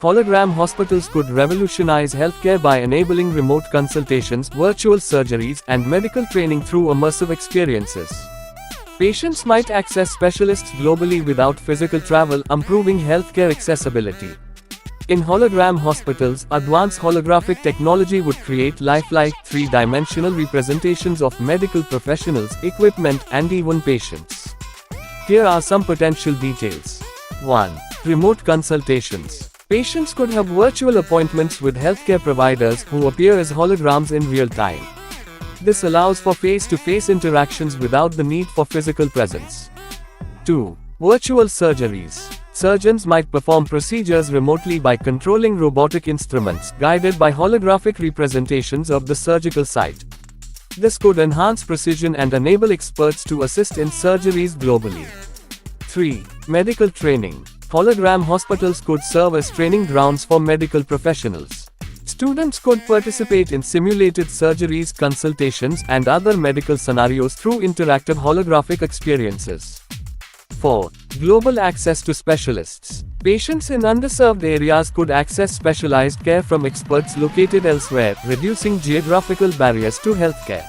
Hologram hospitals could revolutionize healthcare by enabling remote consultations, virtual surgeries, and medical training through immersive experiences. Patients might access specialists globally without physical travel, improving healthcare accessibility. In hologram hospitals, advanced holographic technology would create lifelike, three-dimensional representations of medical professionals, equipment, and even patients. Here are some potential details. 1. Remote consultations. Patients could have virtual appointments with healthcare providers who appear as holograms in real time. This allows for face-to-face interactions without the need for physical presence. 2. Virtual surgeries. Surgeons might perform procedures remotely by controlling robotic instruments, guided by holographic representations of the surgical site. This could enhance precision and enable experts to assist in surgeries globally. 3. Medical training. Hologram hospitals could serve as training grounds for medical professionals. Students could participate in simulated surgeries, consultations, and other medical scenarios through interactive holographic experiences. 4. Global access to specialists. Patients in underserved areas could access specialized care from experts located elsewhere, reducing geographical barriers to healthcare.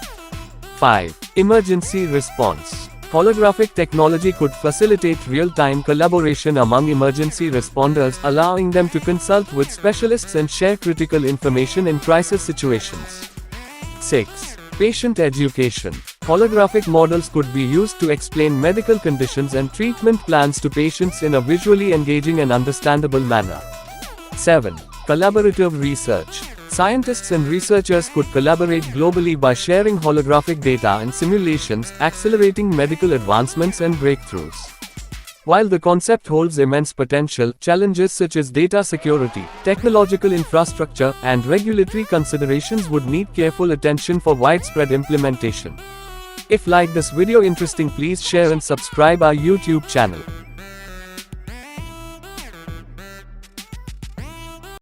5. Emergency response. Holographic technology could facilitate real-time collaboration among emergency responders, allowing them to consult with specialists and share critical information in crisis situations. 6. Patient education. Holographic models could be used to explain medical conditions and treatment plans to patients in a visually engaging and understandable manner. 7. Collaborative research. Scientists and researchers could collaborate globally by sharing holographic data and simulations, accelerating medical advancements and breakthroughs. While the concept holds immense potential, challenges such as data security, technological infrastructure, and regulatory considerations would need careful attention for widespread implementation. If like this video interesting, please share and subscribe our YouTube channel.